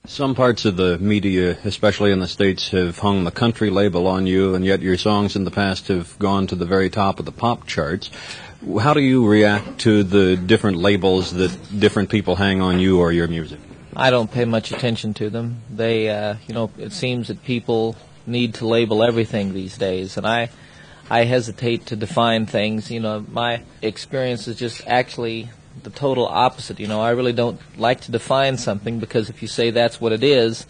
Some parts of the media, especially in the States, have hung the country label on you, and yet your songs in the past have gone to the very top of the pop charts. How do you react to the different labels that different people hang on you or your music? I don't pay much attention to them. They, it seems that people need to label everything these days, and I hesitate to define things. My experience is just actually the total opposite. I really don't like to define something, because if you say that's what it is,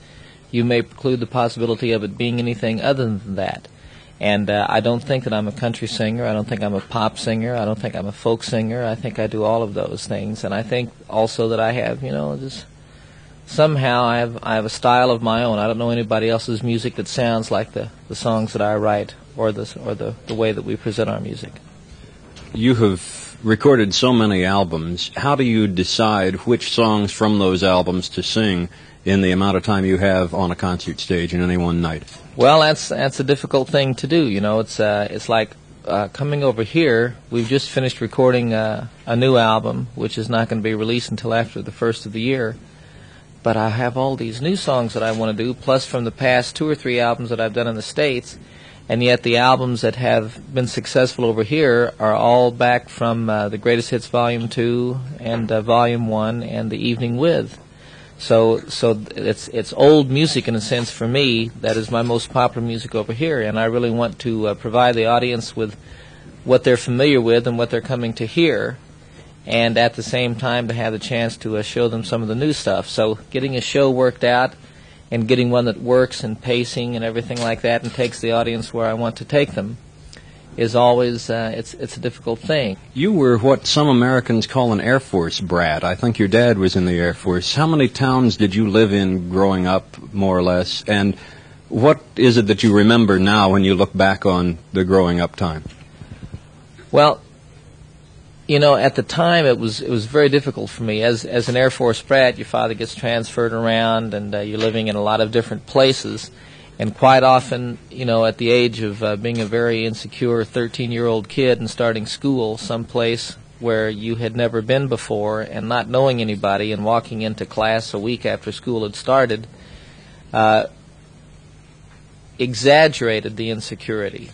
you may preclude the possibility of it being anything other than that. And I don't think that I'm a country singer. I don't think I'm a pop singer. I don't think I'm a folk singer. I think I do all of those things. And I think also that I have, just somehow I have a style of my own. I don't know anybody else's music that sounds like the songs that I write, or the way that we present our music. You have recorded so many albums. How do you decide which songs from those albums to sing in the amount of time you have on a concert stage in any one night? Well, that's a difficult thing to do. It's like coming over here. We've just finished recording a new album, which is not going to be released until after the first of the year. But I have all these new songs that I want to do, plus from the past 2 or 3 albums that I've done in the States. And yet the albums that have been successful over here are all back from the Greatest Hits Volume 2 and Volume 1 and The Evening With. So it's old music in a sense for me. That is my most popular music over here, and I really want to provide the audience with what they're familiar with and what they're coming to hear, and at the same time to have the chance to show them some of the new stuff. So getting a show worked out and getting one that works and pacing and everything like that and takes the audience where I want to take them is always, it's a difficult thing. You were what some Americans call an Air Force Brat. I think your dad was in the Air Force. How many towns did you live in growing up, more or less? And what is it that you remember now when you look back on the growing up time? Well, at the time it was very difficult for me. As an Air Force brat, your father gets transferred around, and you're living in a lot of different places. And quite often, at the age of being a very insecure 13-year-old kid and starting school someplace where you had never been before, and not knowing anybody, and walking into class a week after school had started, exaggerated the insecurity,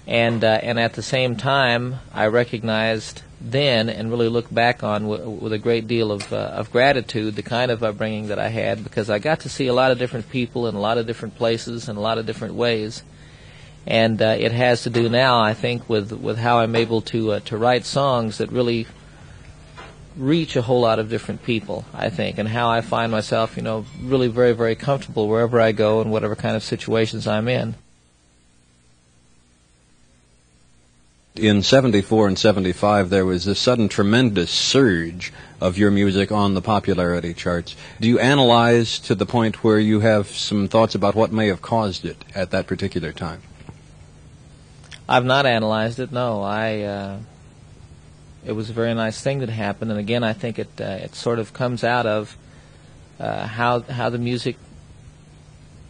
And at the same time, I recognized then, and really look back on with a great deal of gratitude, the kind of upbringing that I had, because I got to see a lot of different people in a lot of different places in a lot of different ways. And it has to do now, I think, with how I'm able to write songs that really reach a whole lot of different people, I think, and how I find myself, really very, very comfortable wherever I go and whatever kind of situations I'm in. In 74 and 75, there was a sudden tremendous surge of your music on the popularity charts. Do you analyze to the point where you have some thoughts about what may have caused it at that particular time? I've not analyzed it, no. It was a very nice thing that happened, and again, I think it sort of comes out of how the music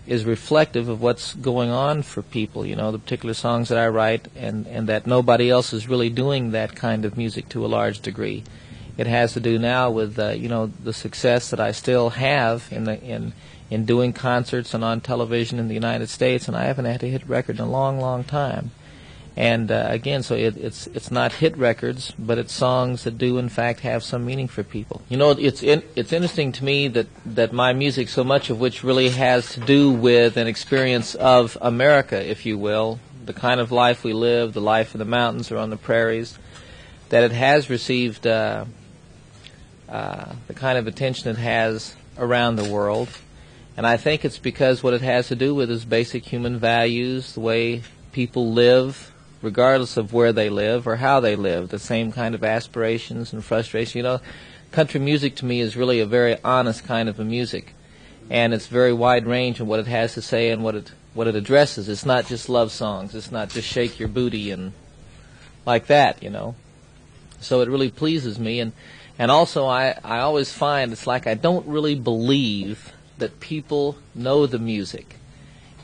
is reflective of what's going on for people, the particular songs that I write, and that nobody else is really doing that kind of music to a large degree. It has to do now with the success that I still have in doing concerts and on television in the United States, and I haven't had a hit record in a long, long time. And again, so it's not hit records, but it's songs that do in fact have some meaning for people. It's interesting to me that my music, so much of which really has to do with an experience of America, if you will, the kind of life we live, the life in the mountains or on the prairies, that it has received the kind of attention it has around the world. And I think it's because what it has to do with is basic human values, the way people live, regardless of where they live or how they live, the same kind of aspirations and frustrations. Country music to me is really a very honest kind of a music, and it's very wide range in what it has to say and what it addresses. It's not just love songs. It's not just shake your booty and like that, So it really pleases me, and also I always find it's like I don't really believe that people know the music,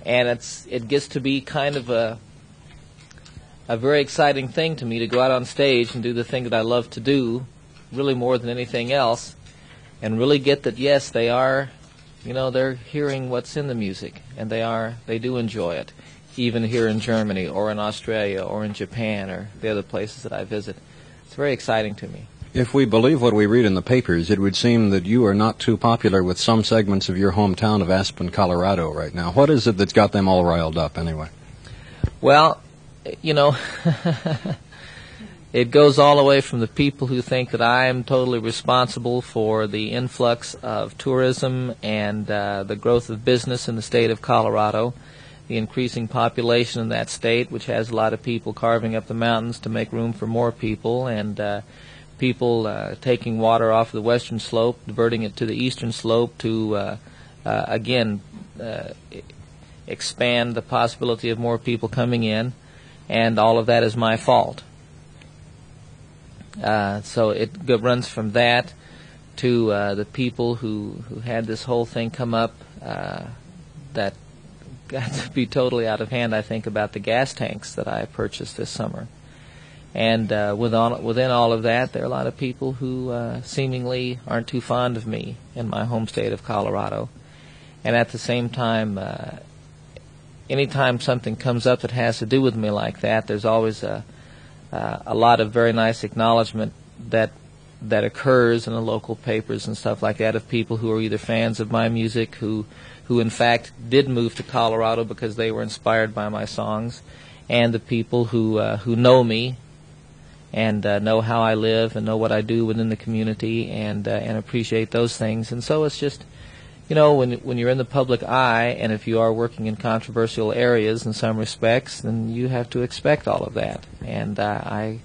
and it gets to be kind of a very exciting thing to me to go out on stage and do the thing that I love to do, really more than anything else, and really get that, yes, they are they're hearing what's in the music, and they do enjoy it, even here in Germany or in Australia or in Japan or the other places that I visit. It's very exciting to me. If we believe what we read in the papers, it would seem that you are not too popular with some segments of your hometown of Aspen, Colorado right now. What is it that's got them all riled up anyway? Well, it goes all the way from the people who think that I am totally responsible for the influx of tourism and the growth of business in the state of Colorado, the increasing population in that state, which has a lot of people carving up the mountains to make room for more people, and people taking water off the western slope, diverting it to the eastern slope to, again, expand the possibility of more people coming in, and all of that is my fault. So it runs from that to the people who had this whole thing come up that got to be totally out of hand, I think, about the gas tanks that I purchased this summer. And within all of that, there are a lot of people who seemingly aren't too fond of me in my home state of Colorado. And at the same time, anytime something comes up that has to do with me like that, there's always a lot of very nice acknowledgement that occurs in the local papers and stuff like that of people who are either fans of my music, who in fact did move to Colorado because they were inspired by my songs, and the people who know me and know how I live and know what I do within the community and appreciate those things. And so it's just, when you're in the public eye, and if you are working in controversial areas in some respects, then you have to expect all of that. And I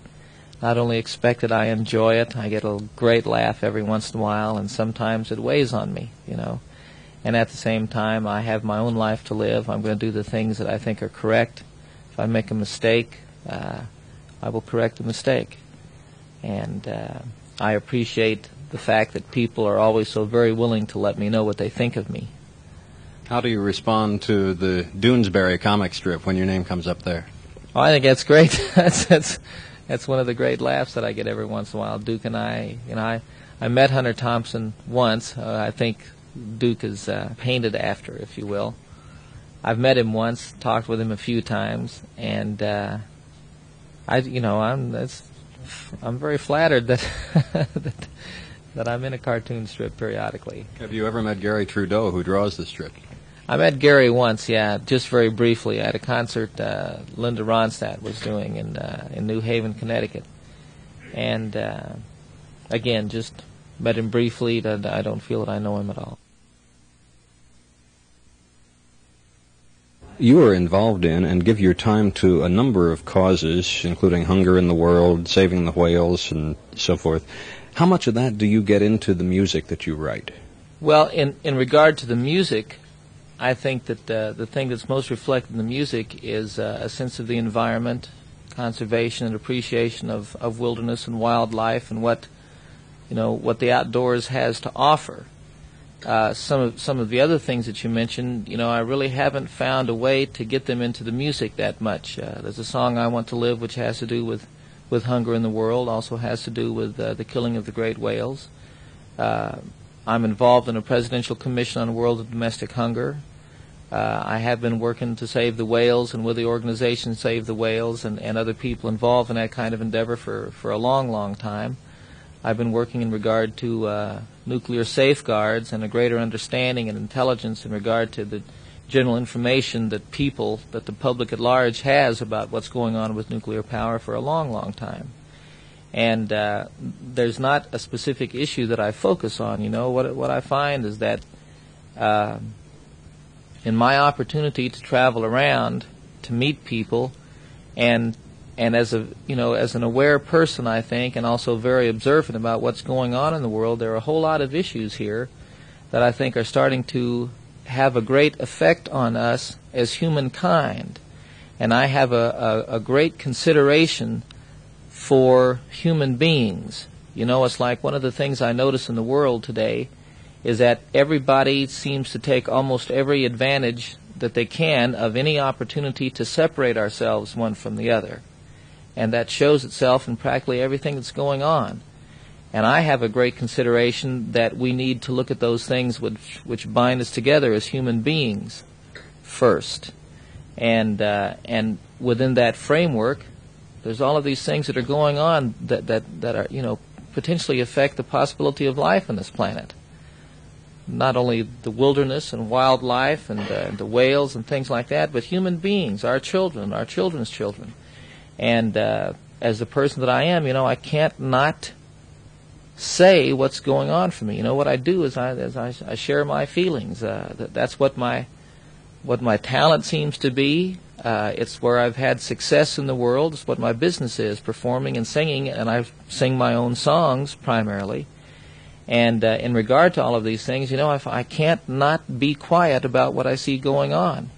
not only expect it, I enjoy it. I get a great laugh every once in a while, and sometimes it weighs on me, And at the same time, I have my own life to live. I'm going to do the things that I think are correct. If I make a mistake, I will correct the mistake. And I appreciate the fact that people are always so very willing to let me know what they think of me. How do you respond to the Doonesbury comic strip when your name comes up there? Oh, I think that's great. That's one of the great laughs that I get every once in a while. Duke and I met Hunter Thompson once. I think Duke is painted after, if you will. I've met him once, talked with him a few times, and I'm very flattered that that I'm in a cartoon strip periodically. Have you ever met Gary Trudeau, who draws the strip? I met Gary once, yeah, just very briefly at a concert Linda Ronstadt was doing in New Haven, Connecticut. And again, just met him briefly. I don't feel that I know him at all. You are involved in and give your time to a number of causes, including hunger in the world, saving the whales, and so forth. How much of that do you get into the music that you write? Well, in regard to the music, I think that the thing that's most reflected in the music is a sense of the environment, conservation and appreciation of wilderness and wildlife, and what the outdoors has to offer. Some of the other things that you mentioned, I really haven't found a way to get them into the music that much. There's a song, I Want to Live, which has to do with hunger in the world, also has to do with the killing of the great whales. I'm involved in a presidential commission on world and domestic hunger. I have been working to save the whales, and with the organization Save the Whales and other people involved in that kind of endeavor for a long, long time. I've been working in regard to nuclear safeguards and a greater understanding and intelligence in regard to the general information that the public at large has about what's going on with nuclear power for a long, long time. And there's not a specific issue that I focus on. What I find is that in my opportunity to travel around, to meet people, and as an aware person, I think, and also very observant about what's going on in the world, there are a whole lot of issues here that I think are starting to have a great effect on us as humankind. And I have a great consideration for human beings. It's like one of the things I notice in the world today is that everybody seems to take almost every advantage that they can of any opportunity to separate ourselves one from the other. And that shows itself in practically everything that's going on. And I have a great consideration that we need to look at those things which bind us together as human beings first. And within that framework, there's all of these things that are going on that are, potentially affect the possibility of life on this planet. Not only the wilderness and wildlife and the whales and things like that, but human beings, our children, our children's children. And as the person that I am, I can't not say what's going on for me. What I do is I share my feelings. That's what my talent seems to be. It's where I've had success in the world. It's what my business is, performing and singing, and I sing my own songs primarily. And in regard to all of these things, I can't not be quiet about what I see going on.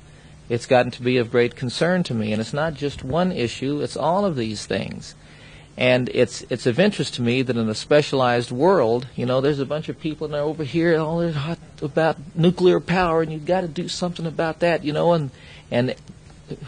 It's gotten to be of great concern to me, and it's not just one issue, it's all of these things. And it's of interest to me that in a specialized world, there's a bunch of people that are over here, they're hot about nuclear power, and you've got to do something about that, and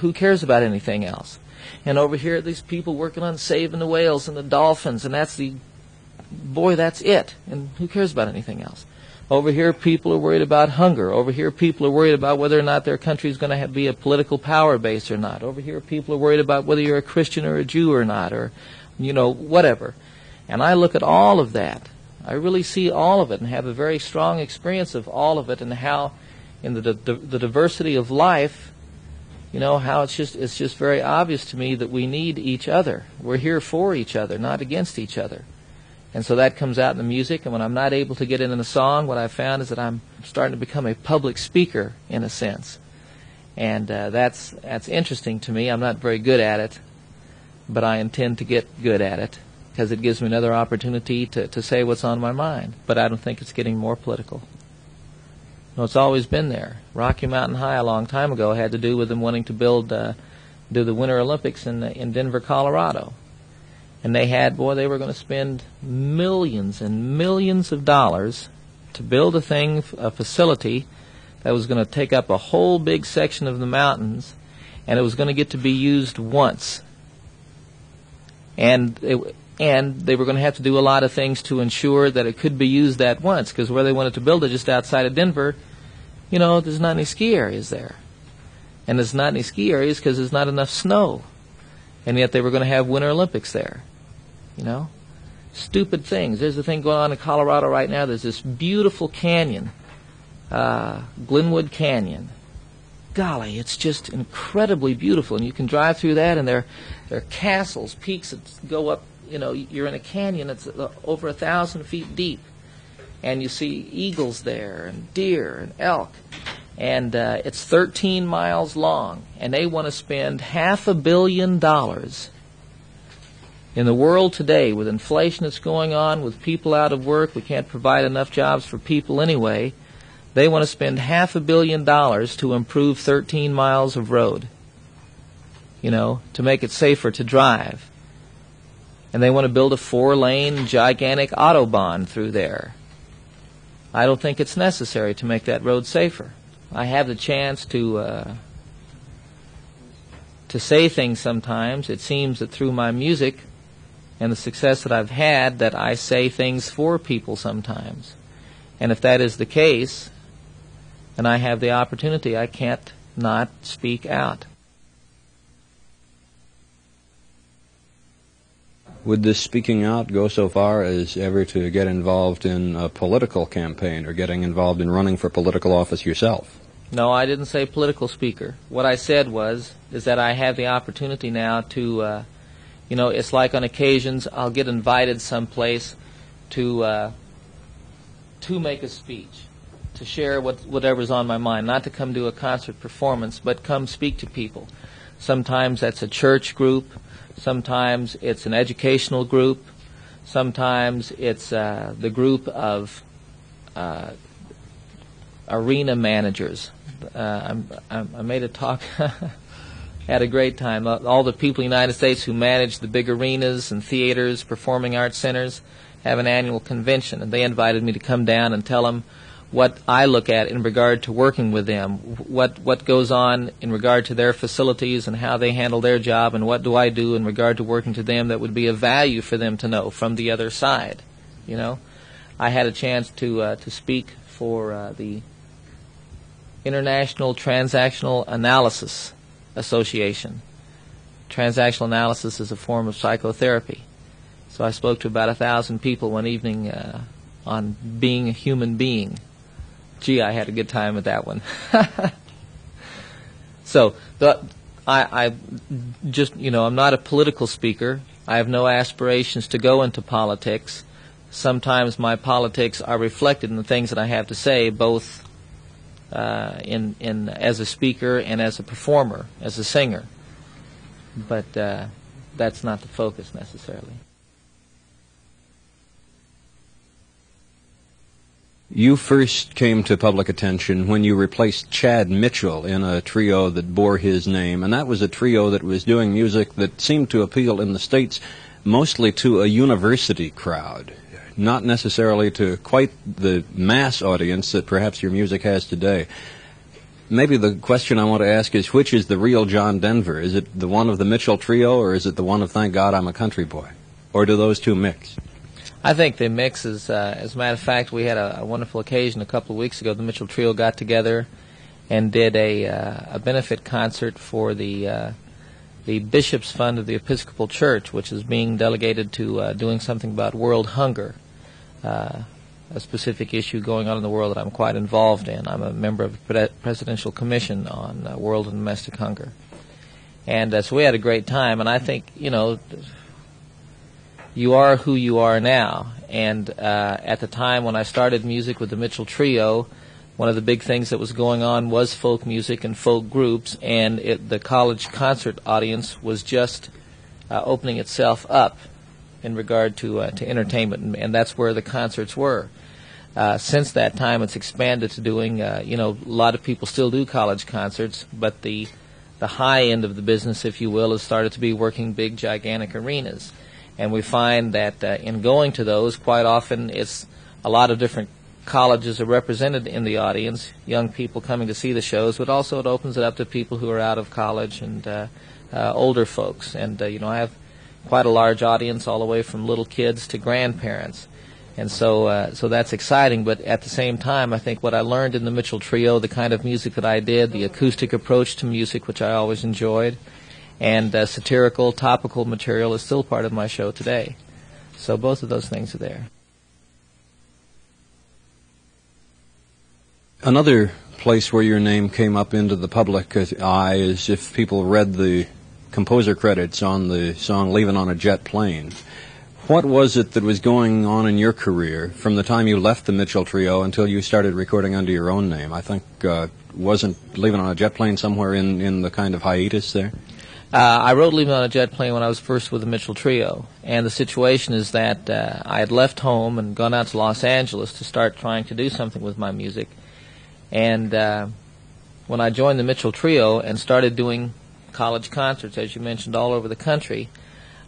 who cares about anything else? And over here, these people working on saving the whales and the dolphins, and that's it, and who cares about anything else? Over here, people are worried about hunger. Over here, people are worried about whether or not their country is going to be a political power base or not. Over here, people are worried about whether you're a Christian or a Jew or not, or whatever. And I look at all of that. I really see all of it and have a very strong experience of all of it, and how in the diversity of life, how it's just very obvious to me that we need each other. We're here for each other, not against each other. And so that comes out in the music, and when I'm not able to get in a song, what I've found is that I'm starting to become a public speaker in a sense. And that's interesting to me. I'm not very good at it, but I intend to get good at it because it gives me another opportunity to say what's on my mind. But I don't think it's getting more political. It's always been there. Rocky Mountain High a long time ago had to do with them wanting to do the Winter Olympics in Denver, Colorado. And they were going to spend millions and millions of dollars to build a facility that was going to take up a whole big section of the mountains, and it was going to get to be used once. And they were going to have to do a lot of things to ensure that it could be used that once, because where they wanted to build it, just outside of Denver, there's not any ski areas there. And there's not any ski areas because there's not enough snow. And yet they were going to have Winter Olympics there. Stupid things. There's a thing going on in Colorado right now. There's this beautiful canyon, Glenwood Canyon. Golly, it's just incredibly beautiful. And you can drive through that, and there are castles, peaks that go up. You're in a canyon that's over 1,000 feet deep. And you see eagles there, and deer, and elk. And it's 13 miles long. And they want to spend $500 million in the world today, with inflation that's going on, with people out of work. We can't provide enough jobs for people anyway. They want to spend $500 million to improve 13 miles of road, to make it safer to drive. And they want to build a 4-lane gigantic autobahn through there. I don't think it's necessary to make that road safer. I have the chance to say things sometimes. It seems that through my music and the success that I've had, that I say things for people sometimes. And if that is the case, and I have the opportunity, I can't not speak out. Would this speaking out go so far as ever to get involved in a political campaign or getting involved in running for political office yourself? No, I didn't say political speaker. What I said is that I have the opportunity now to, it's like on occasions I'll get invited someplace to make a speech, to share whatever's on my mind, not to come do a concert performance, but come speak to people. Sometimes that's a church group. Sometimes it's an educational group. Sometimes it's the group of arena managers. I made a talk, had a great time. All the people in the United States who manage the big arenas and theaters, performing arts centers, have an annual convention, and they invited me to come down and tell them what I look at in regard to working with them, what goes on in regard to their facilities and how they handle their job, and what do I do in regard to working to them that would be of value for them to know from the other side, You know, I had a chance to speak for the International Transactional Analysis Association. Transactional analysis is a form of psychotherapy. So I spoke to about 1,000 people one evening on being a human being. Gee, I had a good time with that one. So I just, I'm not a political speaker. I have no aspirations to go into politics. Sometimes my politics are reflected in the things that I have to say, both in as a speaker and as a performer, as a singer. But that's not the focus necessarily. You first came to public attention when you replaced Chad Mitchell in a trio that bore his name, and that was a trio that was doing music that seemed to appeal in the States mostly to a university crowd, not necessarily to quite the mass audience that perhaps your music has today. Maybe the question I want to ask is, which is the real John Denver? Is it the one of the Mitchell trio, or is it the one of Thank God I'm a Country Boy? Or do those two mix? I think they mix. As a matter of fact, we had a wonderful occasion a couple of weeks ago. The Mitchell Trio got together and did a benefit concert for the Bishop's Fund of the Episcopal Church, which is being delegated to doing something about world hunger, a specific issue going on in the world that I'm quite involved in. I'm a member of the Presidential Commission on World and Domestic Hunger. And so we had a great time, and I think, you are who you are now. And at the time when I started music with the Mitchell Trio, one of the big things that was going on was folk music and folk groups, and the college concert audience was just opening itself up in regard to entertainment, and that's where the concerts were. Since that time, it's expanded to doing, a lot of people still do college concerts, but the high end of the business, if you will, has started to be working big, gigantic arenas. And we find that in going to those, quite often it's a lot of different colleges are represented in the audience, young people coming to see the shows, but also it opens it up to people who are out of college and older folks. And, I have quite a large audience all the way from little kids to grandparents. And so that's exciting, but at the same time, I think what I learned in the Mitchell Trio, the kind of music that I did, the acoustic approach to music, which I always enjoyed, and satirical, topical material is still part of my show today. So both of those things are there. Another place where your name came up into the public eye is if people read the composer credits on the song Leavin' on a Jet Plane. What was it that was going on in your career from the time you left the Mitchell Trio until you started recording under your own name? I think, wasn't Leavin' on a Jet Plane somewhere in the kind of hiatus there? I wrote Leaving on a Jet Plane when I was first with the Mitchell Trio, and the situation is that I had left home and gone out to Los Angeles to start trying to do something with my music. And when I joined the Mitchell Trio and started doing college concerts, as you mentioned, all over the country,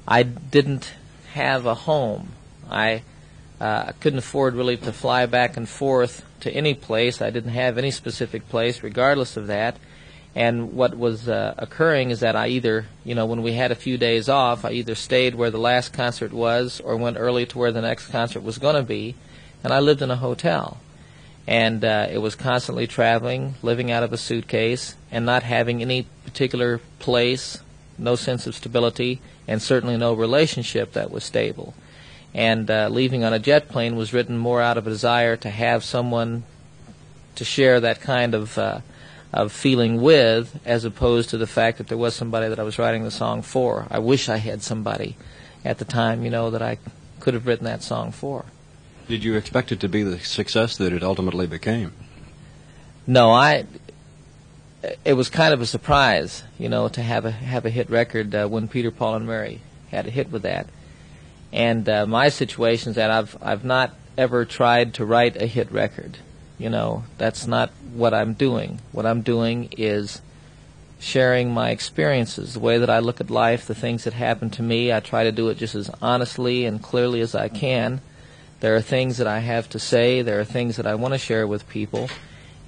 I didn't have a home. I couldn't afford really to fly back and forth to any place. I didn't have any specific place, regardless of that. And what was occurring is that I either, when we had a few days off, I either stayed where the last concert was or went early to where the next concert was going to be, and I lived in a hotel. And it was constantly traveling, living out of a suitcase, and not having any particular place, no sense of stability, and certainly no relationship that was stable. And Leaving on a Jet Plane was written more out of a desire to have someone to share that kind of feeling with, as opposed to the fact that there was somebody that I was writing the song for. I wish I had somebody at the time, that I could have written that song for. Did you expect it to be the success that it ultimately became? No, it was kind of a surprise, to have a hit record when Peter, Paul, and Mary had a hit with that. And my situation is that I've not ever tried to write a hit record. That's not what I'm doing. What I'm doing is sharing my experiences, the way that I look at life, the things that happen to me. I try to do it just as honestly and clearly as I can. There are things that I have to say. There are things that I want to share with people.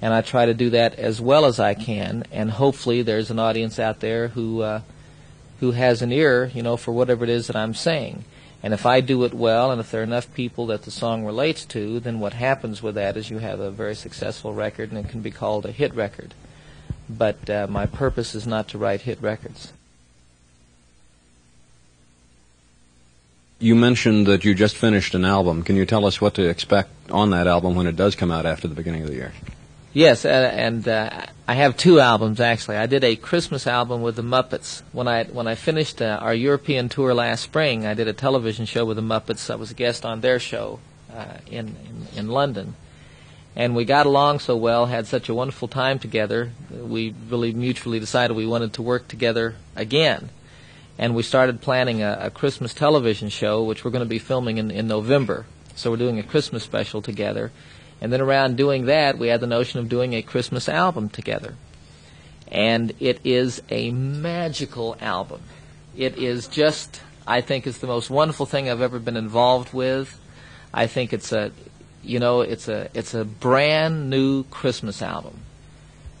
And I try to do that as well as I can. And hopefully there's an audience out there who has an ear, for whatever it is that I'm saying. And if I do it well, and if there are enough people that the song relates to, then what happens with that is you have a very successful record, and it can be called a hit record. But my purpose is not to write hit records. You mentioned that you just finished an album. Can you tell us what to expect on that album when it does come out after the beginning of the year? Yes, and I have 2 albums, actually. I did a Christmas album with the Muppets. When I finished our European tour last spring, I did a television show with the Muppets. I was a guest on their show in London. And we got along so well, had such a wonderful time together, we really mutually decided we wanted to work together again. And we started planning a Christmas television show, which we're going to be filming in November. So we're doing a Christmas special together. And then around doing that, we had the notion of doing a Christmas album together. And it is a magical album. It is just, I think it's the most wonderful thing I've ever been involved with. I think it's a brand new Christmas album.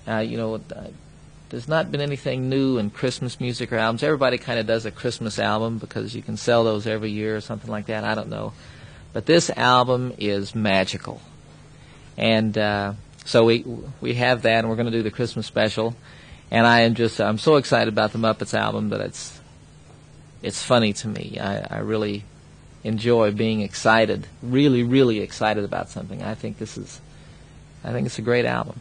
There's not been anything new in Christmas music or albums. Everybody kind of does a Christmas album because you can sell those every year or something like that. I don't know. But this album is magical. And so we have that, and we're going to do the Christmas special. And I'm so excited about the Muppets album that it's funny to me. I really enjoy being excited, really, really excited about something. I think it's a great album.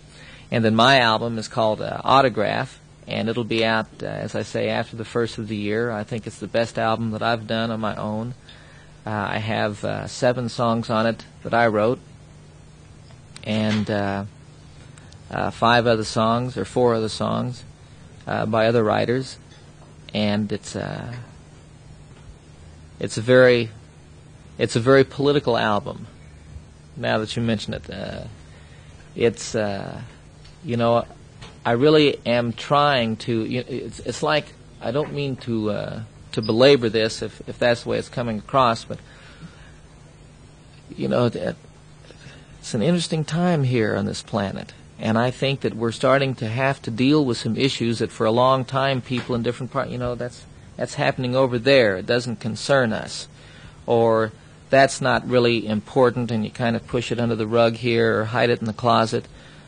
And then my album is called Autograph, and it'll be out, as I say, after the first of the year. I think it's the best album that I've done on my own. I have 7 songs on it that I wrote, and 5 other songs, or 4 other songs, by other writers. And it's a very political album. Now that you mention it, I really am trying to. It's like, I don't mean to belabor this if that's the way it's coming across, but it's an interesting time here on this planet, and I think that we're starting to have to deal with some issues that for a long time people in different parts, that's happening over there. It doesn't concern us, or that's not really important, and you kind of push it under the rug here or hide it in the closet.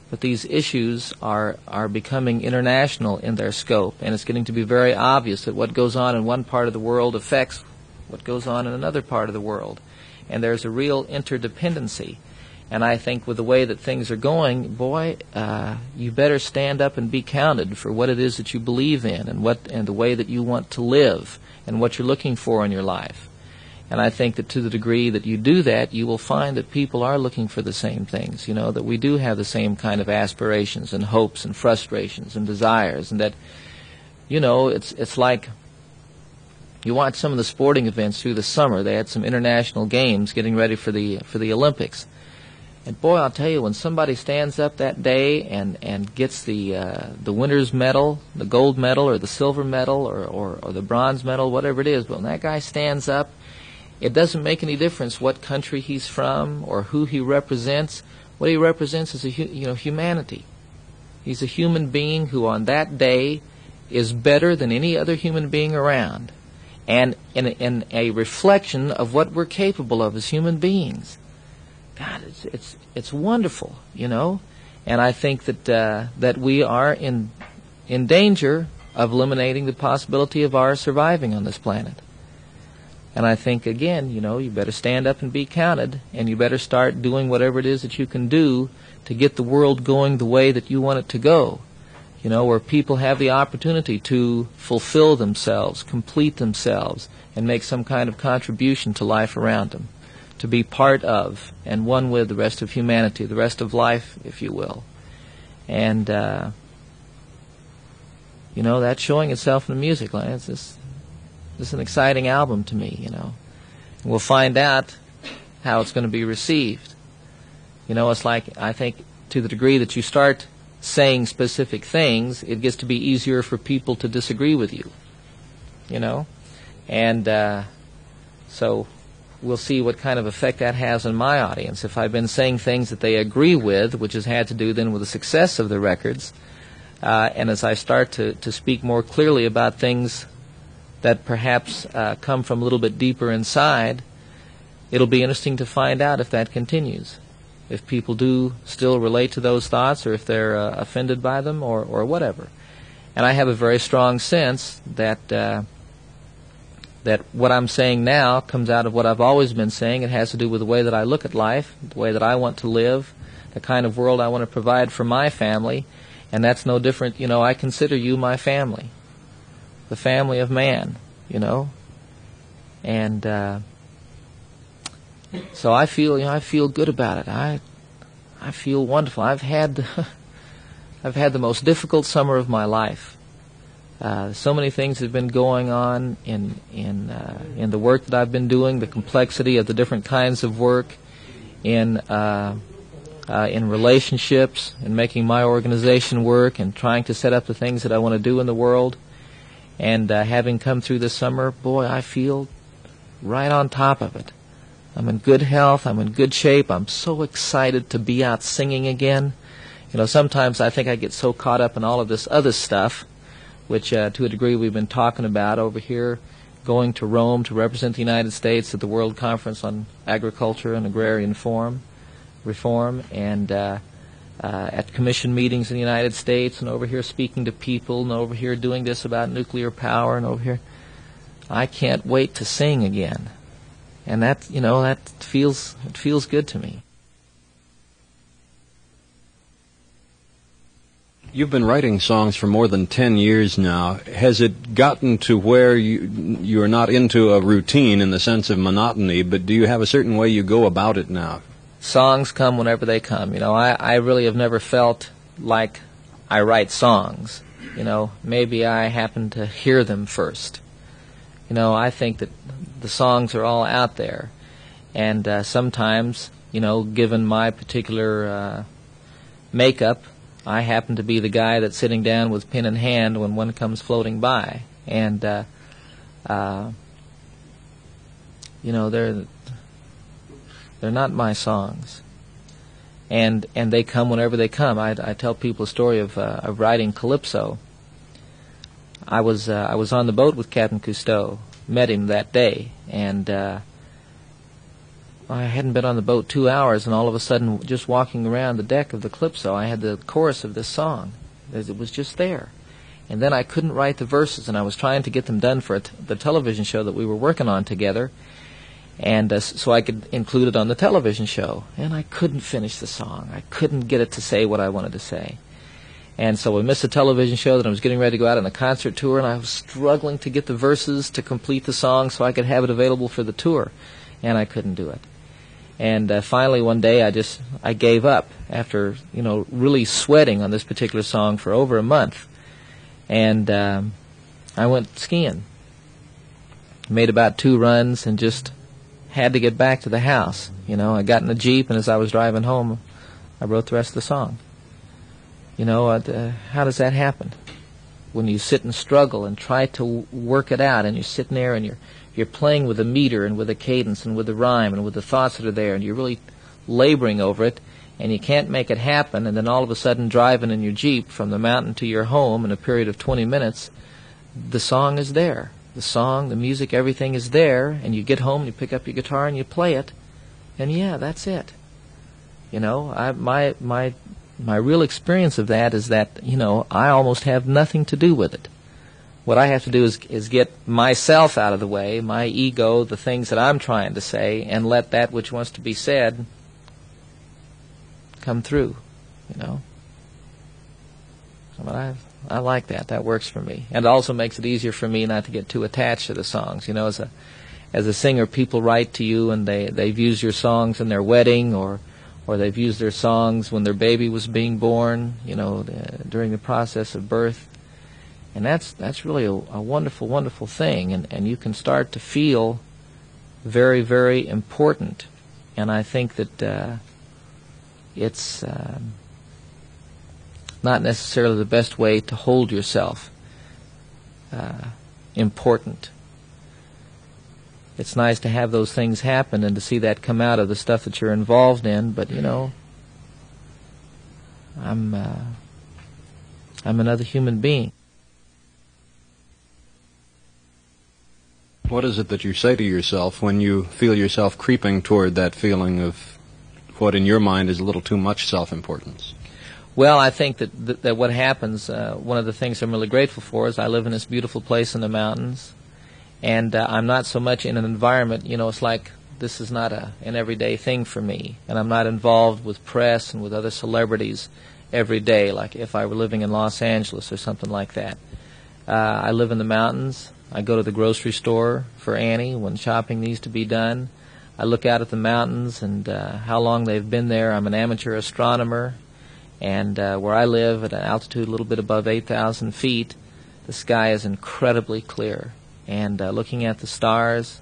But these issues are becoming international in their scope, and it's getting to be very obvious that what goes on in one part of the world affects what goes on in another part of the world, and there's a real interdependency. And I think with the way that things are going, boy, you better stand up and be counted for what it is that you believe in, and the way that you want to live, and what you're looking for in your life. And I think that to the degree that you do that, you will find that people are looking for the same things, that we do have the same kind of aspirations and hopes and frustrations and desires, and that, it's like you watch some of the sporting events through the summer. They had some international games getting ready for the Olympics. And boy, I'll tell you, when somebody stands up that day and gets the winner's medal, the gold medal or the silver medal or the bronze medal, whatever it is, but when that guy stands up, it doesn't make any difference what country he's from or who he represents. What he represents is humanity. He's a human being who on that day is better than any other human being around, and in a reflection of what we're capable of as human beings. God, it's wonderful, and I think that we are in danger of eliminating the possibility of our surviving on this planet. And I think, again, you better stand up and be counted, and you better start doing whatever it is that you can do to get the world going the way that you want it to go, where people have the opportunity to fulfill themselves, complete themselves, and make some kind of contribution to life around them, to be part of and one with the rest of humanity, the rest of life, if you will. And, that's showing itself in the music. This is an exciting album to me, We'll find out how it's going to be received. It's like, I think, to the degree that you start saying specific things, it gets to be easier for people to disagree with you, And so we'll see what kind of effect that has on my audience. If I've been saying things that they agree with, which has had to do then with the success of the records, and as I start to speak more clearly about things that perhaps come from a little bit deeper inside, it'll be interesting to find out if that continues. If people do still relate to those thoughts, or if they're offended by them, or whatever. And I have a very strong sense that that what I'm saying now comes out of what I've always been saying. It has to do with the way that I look at life, the way that I want to live, the kind of world I want to provide for my family, and that's no different. You know, I consider you my family, the family of man, you know, and so I feel good about it. I feel wonderful. I've had the most difficult summer of my life. So many things have been going on in the work that I've been doing, the complexity of the different kinds of work, in relationships, in making my organization work, and trying to set up the things that I want to do in the world. And having come through this summer, boy, I feel right on top of it. I'm in good health. I'm in good shape. I'm so excited to be out singing again. You know, sometimes I think I get so caught up in all of this other stuff, which to a degree we've been talking about over here, going to Rome to represent the United States at the World Conference on Agriculture and Agrarian Reform, and at commission meetings in the United States, and over here speaking to people, and over here doing this about nuclear power, and over here. I can't wait to sing again. And that, you know, it feels good to me. You've been writing songs for more than 10 years now. Has it gotten to where you're not into a routine in the sense of monotony, but do you have a certain way you go about it now? Songs come whenever they come. You know, I really have never felt like I write songs. You know, maybe I happen to hear them first. You know, I think that the songs are all out there. And sometimes, you know, given my particular makeup, I happen to be the guy that's sitting down with pen in hand when one comes floating by. And, you know, they're not my songs. And they come whenever they come. I tell people a story of writing Calypso. I was on the boat with Captain Cousteau, met him that day, and I hadn't been on the boat 2 hours, and all of a sudden, just walking around the deck of the Calypso, I had the chorus of this song. It was just there. And then I couldn't write the verses, and I was trying to get them done for the television show that we were working on together, and so I could include it on the television show. And I couldn't finish the song. I couldn't get it to say what I wanted to say. And so we missed the television show, that I was getting ready to go out on a concert tour, and I was struggling to get the verses to complete the song so I could have it available for the tour, and I couldn't do it. And finally one day I gave up after, you know, really sweating on this particular song for over a month. And I went skiing. Made about 2 runs and just had to get back to the house. You know, I got in the Jeep, and as I was driving home, I wrote the rest of the song. You know, how does that happen? When you sit and struggle and try to work it out, and you're sitting there and you're playing with the meter and with the cadence and with the rhyme and with the thoughts that are there, and you're really laboring over it, and you can't make it happen, and then all of a sudden driving in your Jeep from the mountain to your home in a period of 20 minutes, the song is there. The song, the music, everything is there, and you get home, you pick up your guitar and you play it, and yeah, that's it. You know, my real experience of that is that, you know, I almost have nothing to do with it. What I have to do is get myself out of the way, my ego, the things that I'm trying to say, and let that which wants to be said come through, you know. But I like that. That works for me. And it also makes it easier for me not to get too attached to the songs. You know, as a singer, people write to you, and they've used your songs in their wedding, or they've used their songs when their baby was being born, you know, during the process of birth. And that's really a wonderful, wonderful thing. And you can start to feel very, very important. And I think that it's not necessarily the best way to hold yourself important. It's nice to have those things happen and to see that come out of the stuff that you're involved in, but, you know, I'm another human being. What is it that you say to yourself when you feel yourself creeping toward that feeling of what in your mind is a little too much self-importance? Well, I think that what happens, one of the things I'm really grateful for is I live in this beautiful place in the mountains, and I'm not so much in an environment, it's like this is not an everyday thing for me, and I'm not involved with press and with other celebrities every day, like if I were living in Los Angeles or something like that. I live in the mountains. I go to the grocery store for Annie when shopping needs to be done. I look out at the mountains and how long they've been there. I'm an amateur astronomer, and where I live at an altitude a little bit above 8,000 feet, the sky is incredibly clear. And looking at the stars,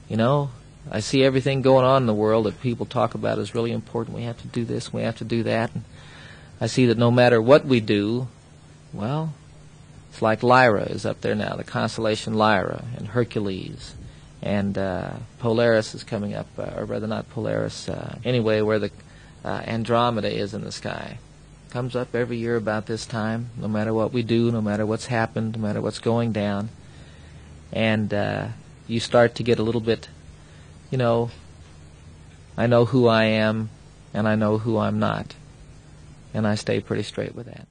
I see everything going on in the world that people talk about is really important. We have to do this, we have to do that. And I see that no matter what we do, well, it's like Lyra is up there now, the constellation Lyra, and Hercules, and Polaris is coming up, or rather not Polaris, anyway, where the Andromeda is in the sky. Comes up every year about this time, no matter what we do, no matter what's happened, no matter what's going down. And you start to get a little bit, I know who I am, and I know who I'm not. And I stay pretty straight with that.